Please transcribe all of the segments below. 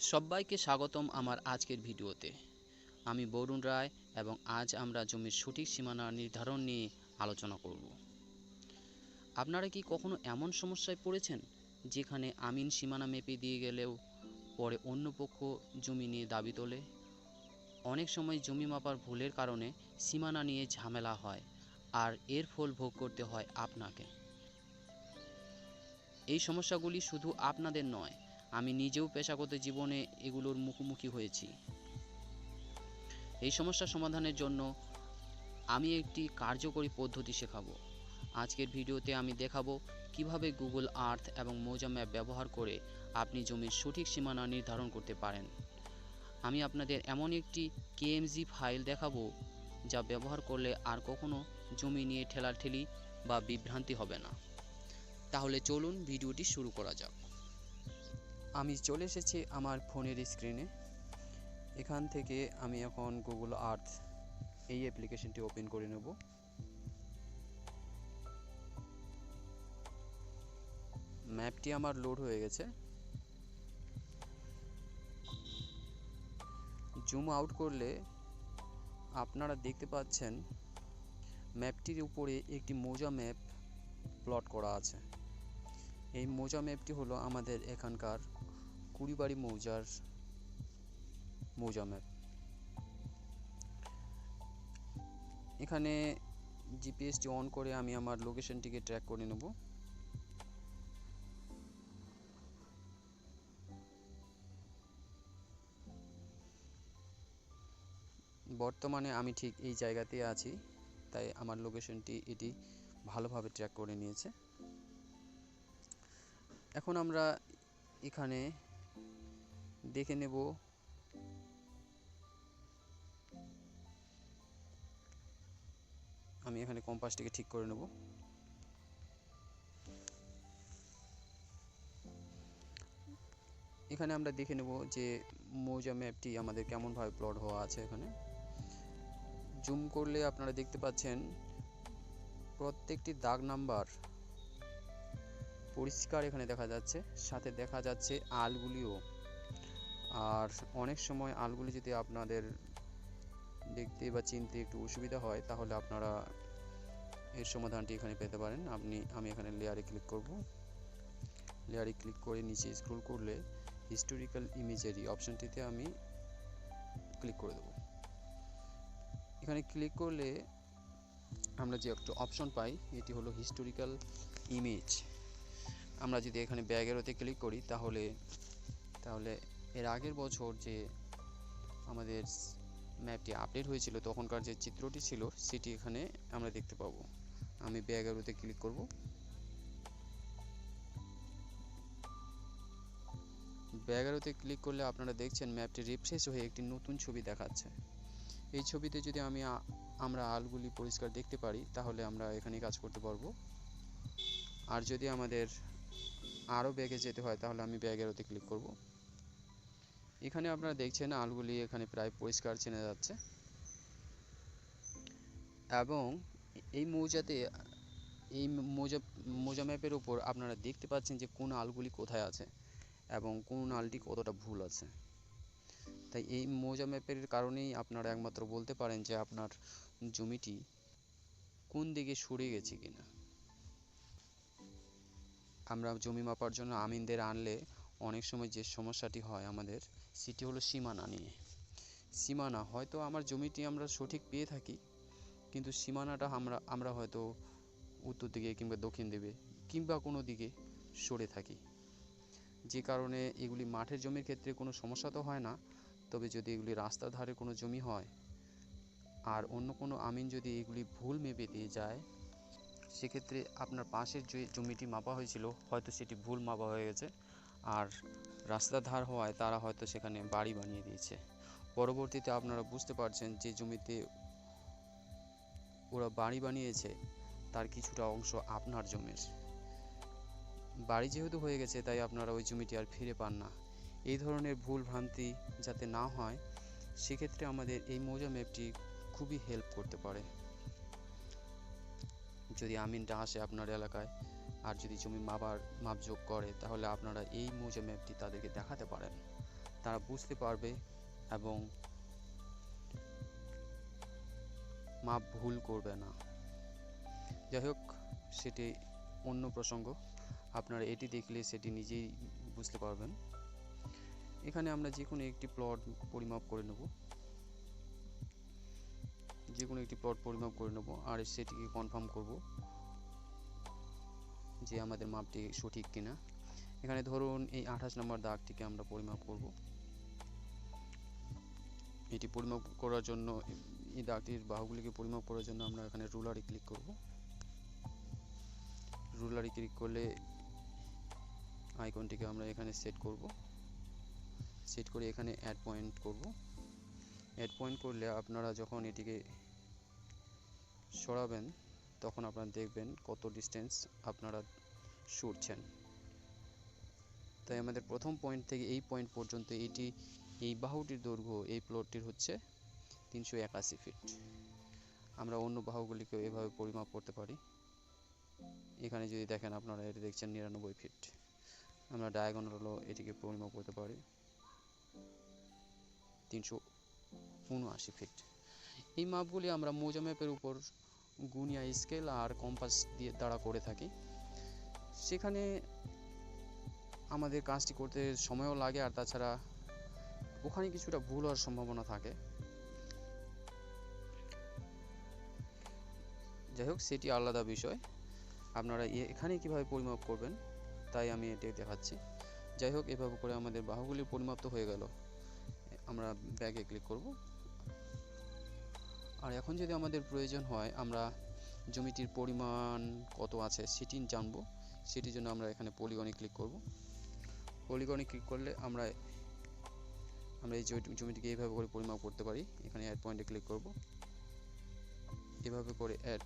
সবাইকে স্বাগতম আমার আজকের ভিডিওতে। আমি বরুণ রায় এবং আজ আমরা জমির সঠিক সীমানা নির্ধারণ নিয়ে আলোচনা করব। আপনারা কি কখনো এমন সমস্যায় পড়েছেন যেখানে আমিন সীমানা মেপে দিয়ে গেলেও পরে অন্য পক্ষ জমি নিয়ে দাবি তোলে? অনেক সময় জমি মাপার ভুলের কারণে সীমানা নিয়ে ঝামেলা হয় আর এর ফল ভোগ করতে হয় আপনাকে। এই সমস্যাগুলি শুধু আপনাদের নয়, আমি নিজেও পেশাগত জীবনে এগুলোর মুখোমুখি হয়েছি। এই সমস্যা সমাধানের জন্য আমি একটি কার্যকরী পদ্ধতি শেখাবো। আজকের ভিডিওতে আমি দেখাবো কিভাবে গুগল আর্থ এবং মৌজা ম্যাপ ব্যবহার করে আপনি জমির সঠিক সীমানা নির্ধারণ করতে পারেন। আমি আপনাদের এমন একটি কেএমজি ফাইল দেখাবো যা ব্যবহার করলে আর কখনো জমি নিয়ে ঠেলাঠেলি বা বিভ্রান্তি হবে না। তাহলে চলুন ভিডিওটি শুরু করা যাক। আমি চলে এসেছি আমার ফোনের স্ক্রিনে। এখান থেকে আমি এখন গুগল আর্থ এই অ্যাপ্লিকেশনটি ওপেন করে নেব। ম্যাপটি আমার লোড হয়ে গেছে। জুম আউট করলে আপনারা দেখতে পাচ্ছেন ম্যাপটির উপরে একটি মৌজা ম্যাপ প্লট করা আছে। এই মৌজা ম্যাপটি হলো আমাদের এখানকার কুড়িবাড়ি মৌজার মৌজা ম্যাপ। এখানে জিপিএসটি অন করে আমি আমার লোকেশনটিকে ট্র্যাক করে নেব। বর্তমানে আমি ঠিক এই জায়গাতেই আছি, তাই আমার লোকেশনটি এটি ভালোভাবে ট্র্যাক করে নিয়েছে। এখন আমরা এখানে দেখে নেব আমি এখানে কম্পাসটিকে ঠিক করে নেব। এখানে আমরা দেখে নেব যে মৌজা ম্যাপটি আমাদের কেমনভাবে প্লট হওয়া আছে। এখানে জুম করলে আপনারা দেখতে পাচ্ছেন প্রত্যেকটি দাগ নাম্বার পরিষ্কার এখানে দেখা যাচ্ছে, সাথে দেখা যাচ্ছে আলগুলিও। আর অনেক সময় আলগুলি যদি আপনাদের দেখতে বা চিনতে একটু অসুবিধা হয় তাহলে আপনারা এর সমাধানটি এখানে পেতে পারেন। আমি এখানে লেয়ারে ক্লিক করব। লেয়ারে ক্লিক করে নিচে স্ক্রল করলে হিস্টোরিক্যাল ইমেজারি অপশনটিতে আমি ক্লিক করে দেব। এখানে ক্লিক করলে আমরা যে একটা অপশন পাই এটি হলো হিস্টোরিক্যাল ইমেজ। আমরা যদি এখানে ব্যাক অ্যারোতে ক্লিক করি তাহলে এর আগের বছর যে আমাদের ম্যাপটি আপডেট হয়েছিল তখনকার যে চিত্রটি ছিল সেটি এখানে আমরা দেখতে পাবো। আমি ব্যাক অ্যারোতে ক্লিক করব। ব্যাক অ্যারোতে ক্লিক করলে আপনারা দেখছেন ম্যাপটি রিফ্রেশ হয়ে একটি নতুন ছবি দেখাচ্ছে। এই ছবিতে যদি আমরা আলগুলি পরিষ্কার দেখতে পারি তাহলে আমরা এখানে কাজ করতে পারবো। আর যদি আমাদের আরও ব্যাগে যেতে হয় তাহলে আমি ব্যাক অ্যারোতে ক্লিক করব। এখানে আপনারা দেখছেন আলগুলি এখানে প্রায় পরিষ্কার চেনা যাচ্ছে এবং এই মৌজা ম্যাপের উপর আপনারা দেখতে পাচ্ছেন যে কোন আলগুলি কোথায় আছে এবং কোন আলটি কতটা ভুল আছে। তাই এই মৌজা ম্যাপের কারণেই আপনারা একমাত্র বলতে পারেন যে আপনার জমিটি কোন দিকে সরে গেছে কিনা। আমরা জমি মাপার জন্য আমিনদের আনলে অনেক সময় যে সমস্যাটি হয় আমাদের সেটি হলো সীমানা নিয়ে। সীমানা হয়তো আমার জমিটি আমরা সঠিক পেয়ে থাকি, কিন্তু সীমানাটা আমরা হয়তো উত্তর দিকে কিংবা দক্ষিণ দিকে কিংবা কোনো দিকে সরে থাকি, যে কারণে এগুলি মাঠের জমির ক্ষেত্রে কোনো সমস্যা তো হয় না। তবে যদি এগুলি রাস্তার ধারে কোনো জমি হয় আর অন্য কোনো আমিন যদি এগুলি ভুল মেপে দিয়ে যায়, সেক্ষেত্রে আপনার পাশের যে জমিটি মাপা হয়েছিল হয়তো সেটি ভুল মাপা হয়ে গেছে আর রাস্তার ধার হওয়ায় তারা হয়তো সেখানে বাড়ি বানিয়ে দিয়েছে। পরবর্তীতে আপনারা বুঝতে পারছেন যে জমিতে ওরা বাড়ি বানিয়েছে তার কিছুটা অংশ আপনার জমির। বাড়ি যেহেতু হয়ে গেছে তাই আপনারা ওই জমিটি আর ফিরে পান না। এই ধরনের ভুল ভ্রান্তি যাতে না হয় সেক্ষেত্রে আমাদের এই মৌজা ম্যাপটি খুবই হেল্প করতে পারে। যদি আমিনটা আসে আপনার এলাকায় আর যদি জমি মাপযোগ করে তাহলে আপনারা এই মৌজা ম্যাপটি তাদেরকে দেখাতে পারেন। তারা বুঝতে পারবে এবং মাপ ভুল করবে না। যাই হোক, সেটি অন্য প্রসঙ্গ, আপনারা এটি দেখলে সেটি নিজেই বুঝতে পারবেন। এখানে আমরা যে কোনো একটি প্লট পরিমাপ করে নেব, আর সেটিকে কনফার্ম করব যে আমাদের মাপটি সঠিক কিনা। এখানে ধরুন এই 28 নম্বর দাগটিকে আমরা পরিমাপ করব। এটি পরিমাপ করার জন্য, এই দাগটির বাহুগুলিকে পরিমাপ করার জন্য আমরা এখানে রুলারে ক্লিক করব। রুলারে ক্লিক করলে আইকনটিকে আমরা এখানে সেট করব। সেট করে এখানে অ্যাড পয়েন্ট করব। অ্যাড পয়েন্ট করলে আপনারা যখন এটিকে সরাবেন তখন আপনারা দেখবেন কত ডিস্টেন্স আপনারা সরছেন। তাই আমাদের প্রথম পয়েন্ট থেকে এই পয়েন্ট পর্যন্ত এই বাহুটির দৈর্ঘ্য এই প্লটটির হচ্ছে 381 ফিট। আমরা অন্য বাহুগুলিকেও এভাবে পরিমাপ করতে পারি। এখানে যদি দেখেন আপনারা এটি দেখছেন 99 ফিট। আমরা ডায়াগোনালও এটিকে পরিমাপ করতে পারি 379 ফিট। এই মাপগুলি আমরা মৌজা ম্যাপের উপর গুনিয়া স্কেল আর কম্পাস দ্বারা করে থাকি। সেখানে আমাদের কাজটি করতে সময়ও লাগে, আর তাছাড়া ওখানে কিছুটা ভুল হওয়ার সম্ভাবনা থাকে। যাই হোক, সেটি আলাদা বিষয়। আপনারা এখানে কিভাবে পরিমাপ করবেন তাই আমি এটি দেখাচ্ছি। যাই হোক, এভাবে করে আমাদের বাহুগুলির পরিমাপ তো হয়ে গেল। আমরা ব্যাগে ক্লিক করব। আর এখন যদি আমাদের প্রয়োজন হয় আমরা জমিটির পরিমাণ কত আছে সেটি জানবো, সেটির জন্য আমরা এখানে পলিগনে ক্লিক করব। পলিগনে ক্লিক করলে আমরা এই জমিটিকে এইভাবে করে পরিমাপ করতে পারি। এখানে অ্যাড পয়েন্টে ক্লিক করব। এভাবে করে অ্যাড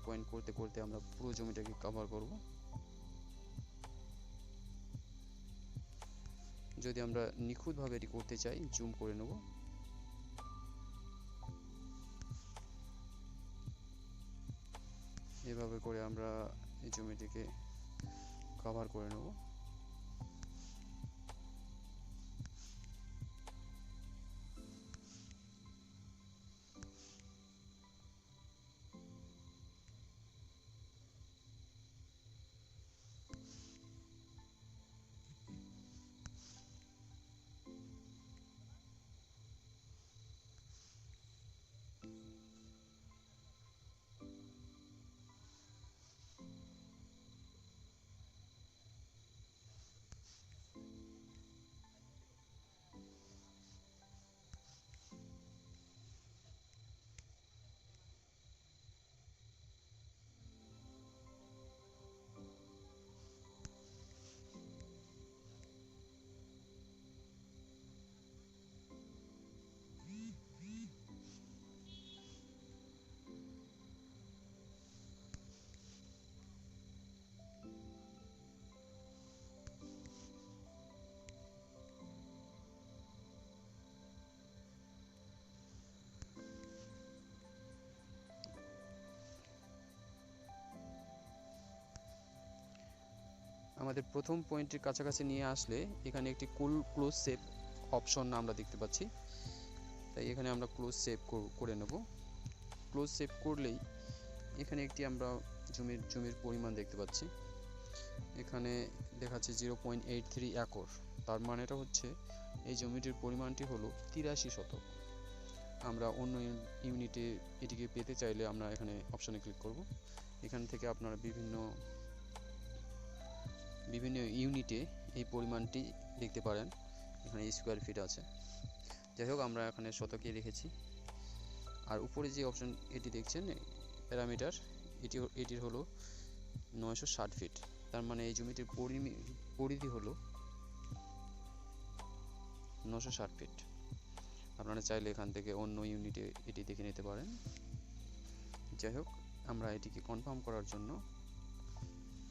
পয়েন্ট করতে করতে আমরা পুরো জমিটাকে কভার করব। যদি আমরা নিখুঁতভাবে এটি করতে চাই, জুম করে নেব। এভাবে করে আমরা এই জমিটিকে কভার করে নেব। আমাদের প্রথম পয়েন্টের কাছাকাছি নিয়ে আসলে এখানে একটি ক্লোজ সেভ অপশন আমরা দেখতে পাচ্ছি। তাই এখানে আমরা ক্লোজ সেভ করে নেব। ক্লোজ সেভ করলেই এখানে একটি আমরা জমির পরিমাণ দেখতে পাচ্ছি। এখানে দেখাচ্ছে 0.83 একর। তার মানেটা হচ্ছে এই জমিটির পরিমাণটি হলো 83 শতক। আমরা অন্য ইউনিটে এটিকে পেতে চাইলে আমরা এখানে অপশনে ক্লিক করব। এখান থেকে আপনারা বিভিন্ন ইউনিটে এই পরিমাণটি দেখতে পারেন। এখানে স্কোয়ার ফিট আছে। যাই হোক, আমরা এখানে শতকে রেখেছি। আর উপরে যে অপশন এটি দেখছেন প্যারামিটার, এটির হলো 960 ফিট। তার মানে এই জমিটির পরিধি হলো 960 ফিট। আপনারা চাইলে এখান থেকে অন্য ইউনিটে এটি দেখে নিতে পারেন। যাই হোক, আমরা এটিকে কনফার্ম করার জন্য,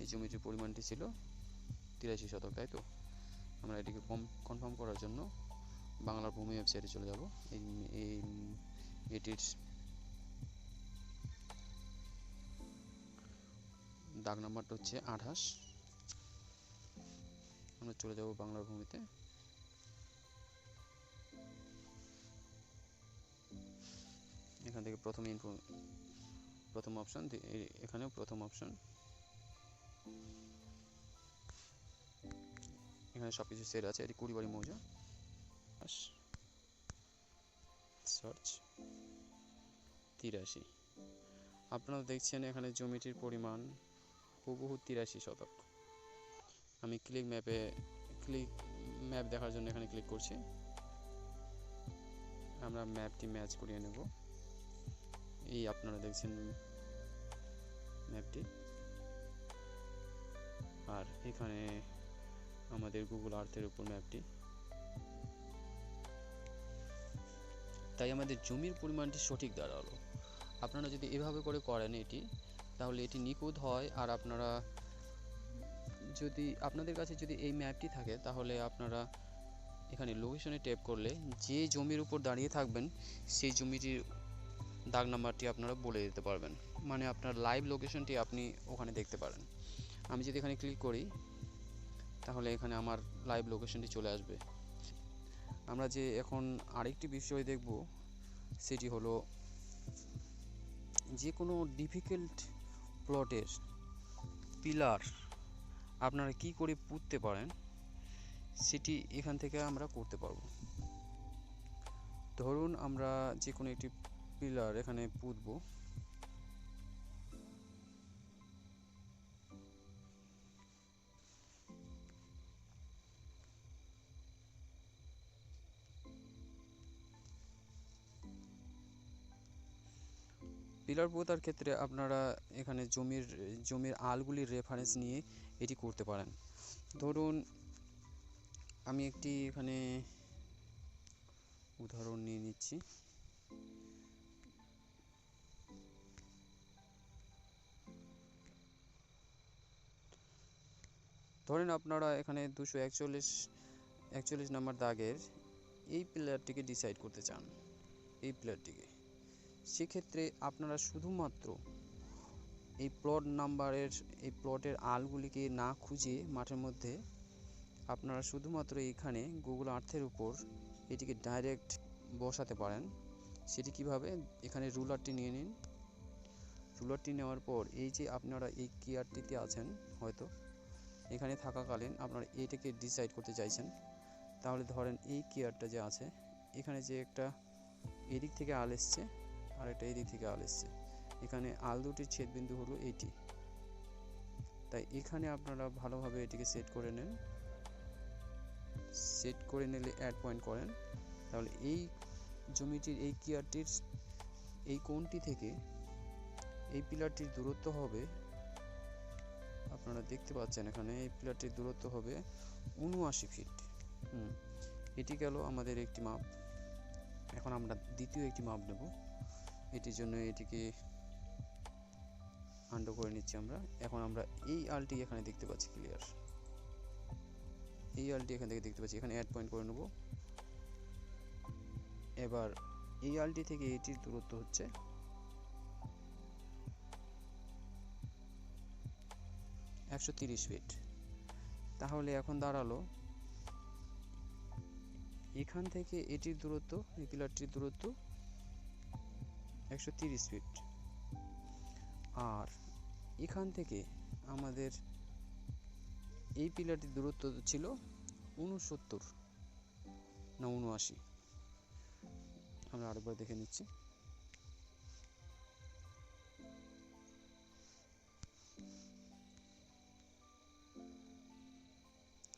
এই জমিটির পরিমাণটি ছিল 83 শতক, তাই তো? আমরা এটিকে কনফার্ম করার জন্য বাংলার ভূমি ওয়েবসাইটে চলে যাব। এটির দাগ নাম্বারটা হচ্ছে 28। আমরা চলে যাব বাংলার ভূমিতে। এখান থেকে প্রথম অপশন, এখানেও প্রথম অপশন, এখানে সব কিছু সেট আছে। এটি কুড়িবাড়ি মৌজা, সার্চ 83। আপনারা দেখছেন এখানে জমিটির পরিমাণ হুবহু 83 শতক। আমি ম্যাপ দেখার জন্য এখানে ক্লিক করছি। আমরা ম্যাপটি ম্যাচ করিয়ে নেব। এই আপনারা দেখছেন ম্যাপটি, আর এখানে আমাদের গুগল আর্থের উপর ম্যাপটি। তাই আমাদের জমির পরিমাণটি সঠিক দাঁড়ালো। আপনারা যদি এভাবে করে করেন এটি, তাহলে এটি নিখুঁত হয়। আর আপনাদের কাছে যদি এই ম্যাপটি থাকে, তাহলে আপনারা এখানে লোকেশনে ট্যাপ করলে যে জমির উপর দাঁড়িয়ে থাকবেন সেই জমিটির দাগ নাম্বারটি আপনারা বলে দিতে পারবেন, মানে আপনার লাইভ লোকেশনটি আপনি ওখানে দেখতে পারেন। আমি যদি এখানে ক্লিক করি, তাহলে এখানে আমার লাইভ লোকেশনটি চলে আসবে। আমরা যে এখন আরেকটি বিষয় দেখব, সেটি হলো যে কোনো ডিফিকাল্ট প্লটের পিলার আপনারা কি করে পুঁততে পারেন, সেটি এখান থেকে আমরা করতে পারবো। ধরুন আমরা যে কোনো একটি পিলার এখানে পুঁতবো। পিলার পোঁতার ক্ষেত্রে আপনারা এখানে জমির আলগুলির রেফারেন্স নিয়ে এটি করতে পারেন। ধরুন আমি একটি এখানে উদাহরণ নিয়ে নিচ্ছি। ধরেন আপনারা এখানে 241 নম্বর দাগের এই পিলারটিকে ডিসাইড করতে চান, এই পিলারটিকে। সেক্ষেত্রে আপনারা শুধুমাত্র এই প্লটের আলগুলিকে না খুঁজে মাঠের মধ্যে আপনারা শুধুমাত্র এখানে গুগল আর্থের উপর এটিকে ডাইরেক্ট বসাতে পারেন। সেটি কিভাবে? এখানে রুলারটি নিয়ে নিন। রুলারটি নেওয়ার পর এই যে আপনারা এই কেয়ারটিতে আছেন, হয়তো এখানে থাকাকালীন আপনারা এইটাকে ডিসাইড করতে চাইছেন, তাহলে ধরেন এই কেয়ারটা যে আছে, এখানে যে একটা এদিক থেকে আল এসছে আর একটা এদিক থেকে আল এসছে, এখানে আল দুটির ছেদবিন্দু হলো এইটি। তাই এখানে আপনারা ভালোভাবে এটিকে সেট করে নেন। সেট করে নিলে অ্যাড পয়েন্ট করেন, তাহলে এই জমিটির এই কেয়ারটির এই কোণটি থেকে এই পিলারটির দূরত্ব হবে, আপনারা দেখতে পাচ্ছেন এখানে এই পিলারটির দূরত্ব হবে 79 ফিট। এটি গেল আমাদের একটি মাপ। এখন আমরা দ্বিতীয় একটি মাপ নেব। এটির জন্য এটিকে আন্ডু করে নিচ্ছি আমরা। এখন আমরা এই আলটি এখানে দেখতে পাচ্ছি ক্লিয়ার, এই আলটি এখান থেকে দেখতে পাচ্ছি, এখানে অ্যাড পয়েন্ট করে নেব। এবার এই আলটি থেকে এটির দূরত্ব হচ্ছে 130 ফিট। তাহলে এখন দাঁড়ালো এখান থেকে এটির দূরত্ব, এই পিলারটির দূরত্ব 130 ফিট, আর এখান থেকে আমাদের এই পিলারটির দূরত্ব ছিল 69 না 79। আমরা আরেকবার দেখে নিচ্ছি।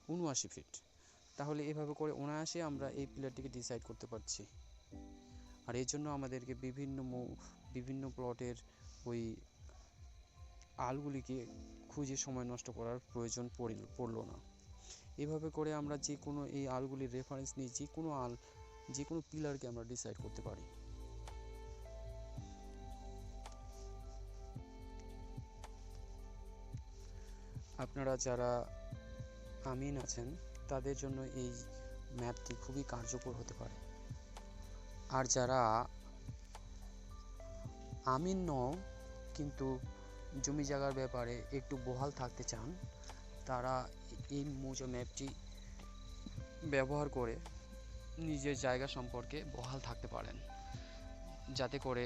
79 ফিট। তাহলে এভাবে করে 79 আমরা এই পিলারটিকে ডিসাইড করতে পারছি। আর এর জন্য আমাদেরকে বিভিন্ন প্লটের ওই আলগুলিকে খুঁজে সময় নষ্ট করার প্রয়োজন পড়লো না। এভাবে করে আমরা যে কোনো এই আলগুলির রেফারেন্স নিয়ে যে কোনো পিলারকে আমরা ডিসাইড করতে পারি। আপনারা যারা আমিন আছেন, তাদের জন্য এই ম্যাপটি খুবই কার্যকর হতে পারে। আর যারা আমিন নও কিন্তু জমি জায়গার ব্যাপারে একটু বহাল থাকতে চান, তারা এই মৌজা ম্যাপটি ব্যবহার করে নিজের জায়গা সম্পর্কে বহাল থাকতে পারেন, যাতে করে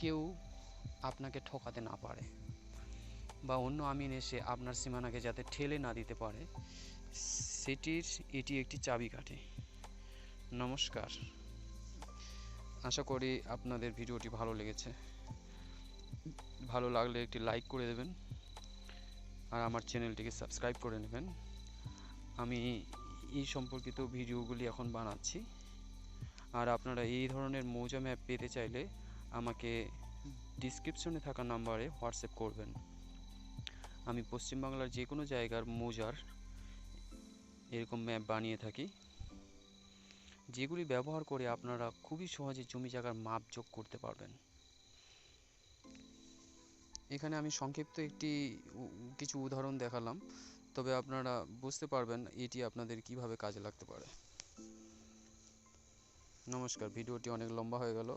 কেউ আপনাকে ঠকাতে না পারে, বা অন্য আমিন এসে আপনার সীমানাকে যাতে ঠেলে না দিতে পারে, এটি একটি চাবিকাঠি। নমস্কার, আশা করি আপনাদের ভিডিওটি ভালো লেগেছে। ভালো লাগলে একটি লাইক করে দেবেন আর আমার চ্যানেলটিকে সাবস্ক্রাইব করে নেবেন। আমি এই সম্পর্কিত ভিডিওগুলি এখন বানাচ্ছি, আর আপনারা এই ধরনের মৌজা ম্যাপ পেতে চাইলে আমাকে ডিসক্রিপশনে থাকা নাম্বারে হোয়াটসঅ্যাপ করবেন। আমি পশ্চিমবাংলার যে কোনো জায়গার মৌজার এরকম ম্যাপ বানিয়ে থাকি, যেগুলি ব্যবহার করে আপনারা খুবই সহজে জমি জায়গার মাপ যোগ করতে পারবেন। এখানে আমি সংক্ষিপ্ত কিছু উদাহরণ দেখালাম, তবে আপনারা বুঝতে পারবেন এটি আপনাদের কিভাবে কাজে লাগতে পারে। নমস্কার, ভিডিওটি অনেক লম্বা হয়ে গেল,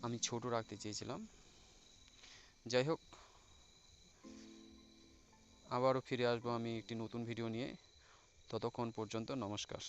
আমি ছোট রাখতে চেয়েছিলাম। যাই হোক, আবারও ফিরে আসবো আমি একটি নতুন ভিডিও নিয়ে। ততক্ষণ পর্যন্ত নমস্কার।